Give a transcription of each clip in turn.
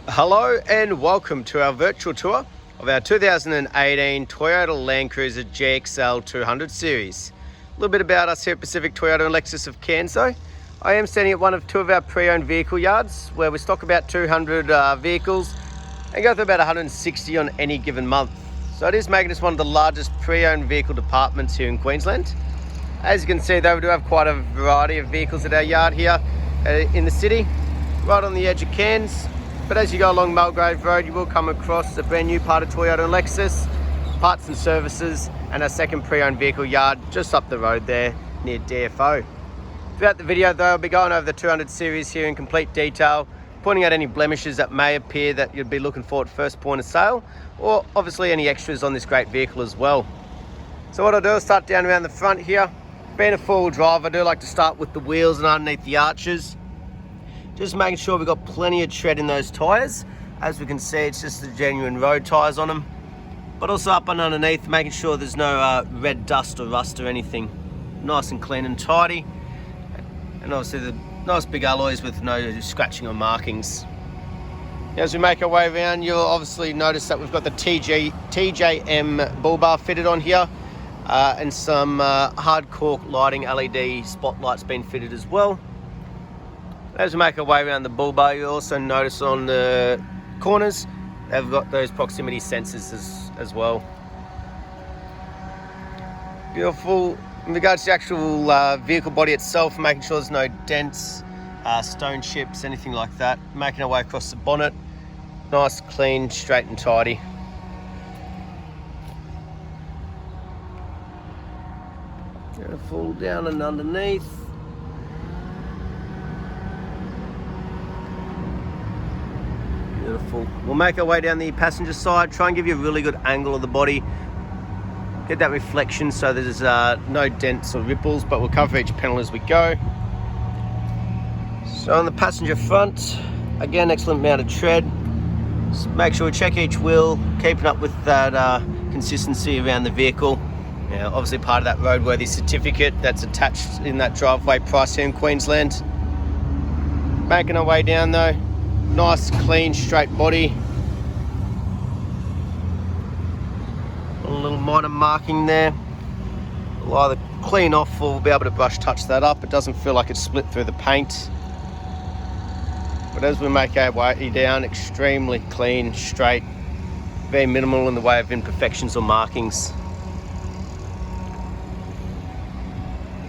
Hello and welcome to our virtual tour of our 2018 Toyota Landcruiser GXL 200 series. A little bit about us here at Pacific Toyota and Lexus of Cairns. I am standing at one of two of our pre-owned vehicle yards where we stock about 200 vehicles and go through about 160 on any given month. So it is making us one of the largest pre-owned vehicle departments here in Queensland. As you can see though, we do have quite a variety of vehicles at our yard here in the city, right on the edge of Cairns. But as you go along Mulgrave Road, you will come across a brand new part of Toyota and Lexus, parts and services, and our second pre-owned vehicle yard just up the road there near DFO. Throughout the video though, I'll be going over the 200 series here in complete detail, pointing out any blemishes that may appear that you'd be looking for at first point of sale, or obviously any extras on this great vehicle as well. So what I'll do is start down around the front here. Being a four-wheel drive, I do like to start with the wheels and underneath the arches. Just making sure we've got plenty of tread in those tyres. As we can see, it's just the genuine road tyres on them. But also up and underneath, making sure there's no red dust or rust or anything. Nice and clean and tidy. And obviously the nice big alloys with no scratching or markings. As we make our way around, you'll obviously notice that we've got the TJM bull bar fitted on here. And some hard cork lighting LED spotlights being fitted as well. As we make our way around the bull bar, you'll also notice on the corners they've got those proximity sensors as well. Beautiful. In regards to the actual vehicle body itself, making sure there's no dents, stone chips, anything like that. Making our way across the bonnet, nice, clean, straight and tidy. Beautiful down and underneath. Beautiful. We'll make our way down the passenger side, try and give you a really good angle of the body. Get that reflection so there's no dents or ripples, but we'll cover each panel as we go. So on the passenger front, again, excellent amount of tread. Just make sure we check each wheel, keeping up with that consistency around the vehicle. Now, obviously part of that roadworthy certificate that's attached in that driveway price here in Queensland. Making our way down though. Nice, clean, straight body. A little minor marking there. We'll either clean off or we'll be able to brush touch that up. It doesn't feel like it's split through the paint. But as we make our way down, extremely clean, straight, very minimal in the way of imperfections or markings.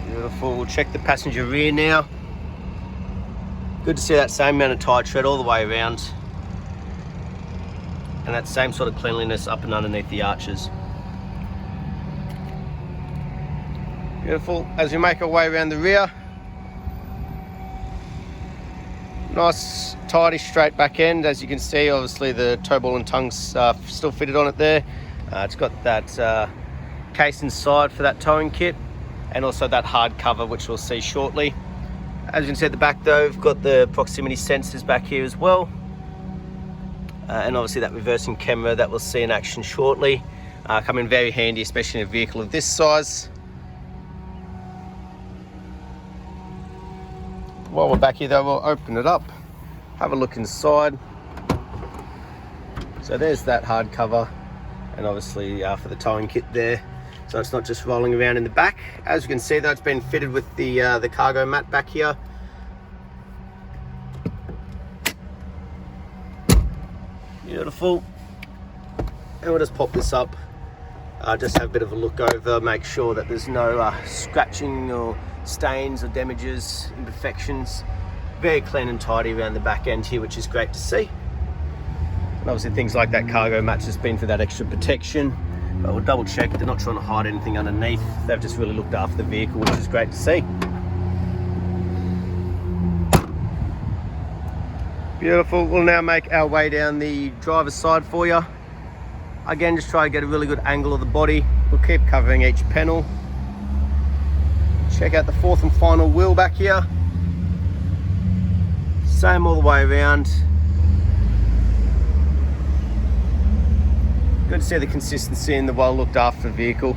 Beautiful. We'll check the passenger rear now. Good to see that same amount of tyre tread all the way around. And that same sort of cleanliness up and underneath the arches. Beautiful. As we make our way around the rear, nice, tidy, straight back end. As you can see, obviously the tow ball and tongue's still fitted on it there. It's got that case inside for that towing kit, and also that hard cover, which we'll see shortly. As you can see at the back though, we've got the proximity sensors back here as well. And obviously that reversing camera that we'll see in action shortly. Come in very handy, especially in a vehicle of this size. While we're back here though, we'll open it up, have a look inside. So there's that hard cover, and obviously for the towing kit there. So it's not just rolling around in the back. As you can see though, it's been fitted with the cargo mat back here. Beautiful. And we'll just pop this up. Just have a bit of a look over, make sure that there's no scratching or stains or damages, imperfections. Very clean and tidy around the back end here, which is great to see. And obviously things like that cargo mat's just been for that extra protection. But we'll double check, they're not trying to hide anything underneath. They've just really looked after the vehicle, which is great to see. Beautiful. We'll now make our way down the driver's side for you. Again, just try to get a really good angle of the body. We'll keep covering each panel. Check out the fourth and final wheel back here. Same all the way around. Good to see the consistency in the well looked after vehicle.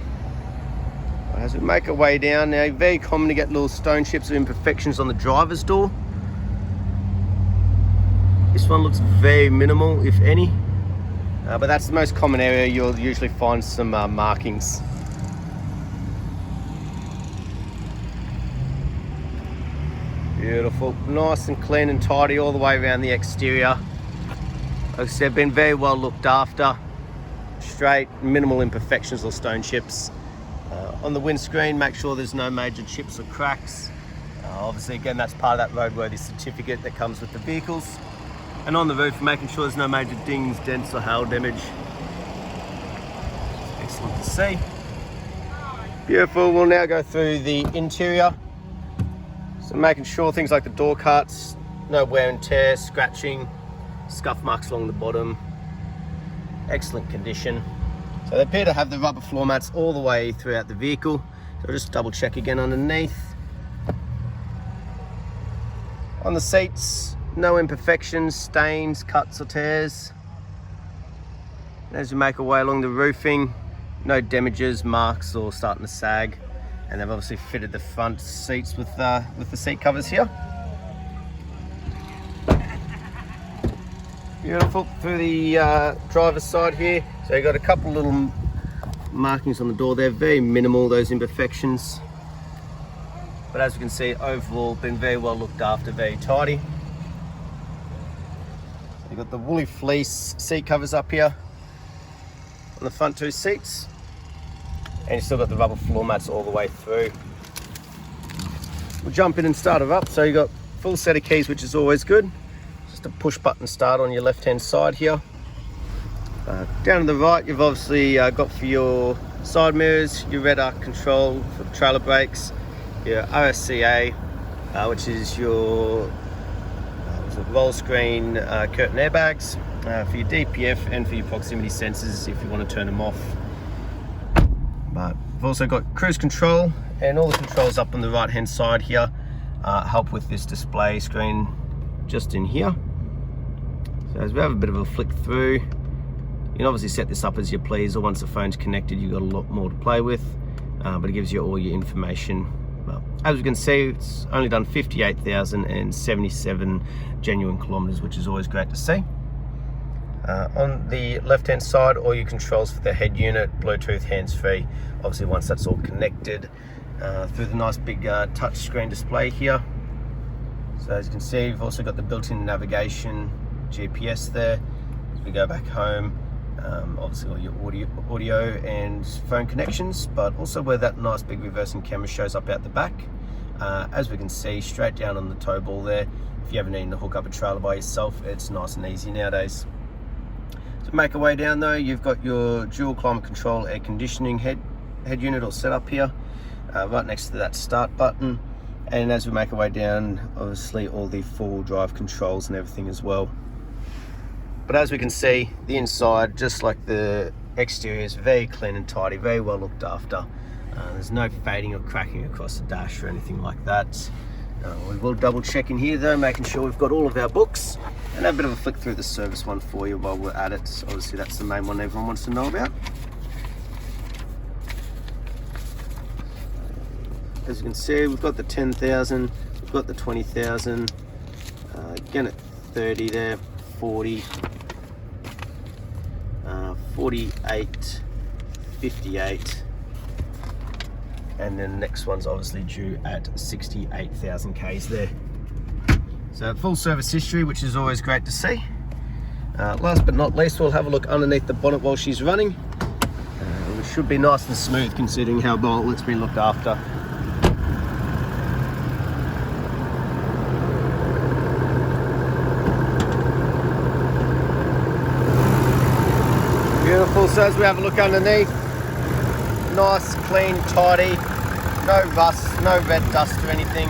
As we make our way down now, very common to get little stone chips or imperfections on the driver's door. This one looks very minimal, if any, but that's the most common area you'll usually find some markings. Beautiful, nice and clean and tidy all the way around the exterior. Like I said, been very well looked after. Straight, minimal imperfections or stone chips. On the windscreen, make sure there's no major chips or cracks. Obviously, again, that's part of that roadworthy certificate that comes with the vehicles. And on the roof, making sure there's no major dings, dents or hail damage. Excellent to see. Beautiful. We'll now go through the interior. So making sure things like the door cuts, no wear and tear, scratching, scuff marks along the bottom. Excellent condition. So they appear to have the rubber floor mats all the way throughout the vehicle. So we'll just double check again underneath. On the seats, no imperfections, stains, cuts or tears. And as we make our way along the roofing, no damages, marks or starting to sag. And they've obviously fitted the front seats with the seat covers here. Beautiful. Through the driver's side here, so you've got a couple little markings on the door there, very minimal, those imperfections. But as you can see, overall, been very well looked after, very tidy. So you've got the woolly fleece seat covers up here on the front two seats. And you've still got the rubber floor mats all the way through. We'll jump in and start it up. So you've got full set of keys, which is always good. Just a push button start on your left hand side here. Down to the right, you've obviously got for your side mirrors, your red arc control for trailer brakes, your OSCA, which is your roll screen curtain airbags, for your DPF and for your proximity sensors if you want to turn them off. But we've also got cruise control, and all the controls up on the right hand side here help with this display screen just in here. So as we have a bit of a flick through, you can obviously set this up as you please, or once the phone's connected you've got a lot more to play with, but it gives you all your information. Well, as you can see, it's only done 58,077 genuine kilometers, which is always great to see. On the left hand side, all your controls for the head unit, Bluetooth, hands-free, obviously once that's all connected, through the nice big touch screen display here. So as you can see, you've also got the built-in navigation, GPS there. As we go back home, obviously all your audio and phone connections, but also where that nice big reversing camera shows up out the back. As we can see, straight down on the tow ball there, if you ever need to hook up a trailer by yourself, it's nice and easy nowadays. To make our way down though, you've got your dual climate control air conditioning head unit all set up here, right next to that start button. And as we make our way down, obviously all the four-wheel drive controls and everything as well. But as we can see, the inside, just like the exterior, is very clean and tidy, very well looked after. There's no fading or cracking across the dash or anything like that. We will double check in here though, making sure we've got all of our books, and have a bit of a flick through the service one for you while we're at it. Obviously that's the main one everyone wants to know about. As you can see, we've got the 10,000, we've got the 20,000, again at 30 there, 40, 48, 58, and then the next one's obviously due at 68,000 Ks there. So full service history, which is always great to see. Last but not least, we'll have a look underneath the bonnet while she's running, which should be nice and smooth considering how well it's been looked after. Beautiful. So as we have a look underneath, nice, clean, tidy, no rust, no red dust or anything.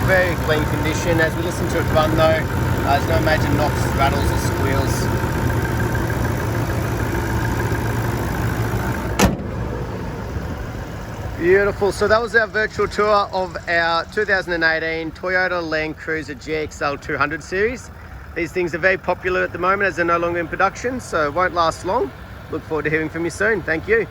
Very clean condition. As we listen to it run though, there's no major knocks, rattles or squeals. Beautiful. So that was our virtual tour of our 2018 Toyota Landcruiser GXL 200 series. These things are very popular at the moment as they're no longer in production, so it won't last long. Look forward to hearing from you soon. Thank you.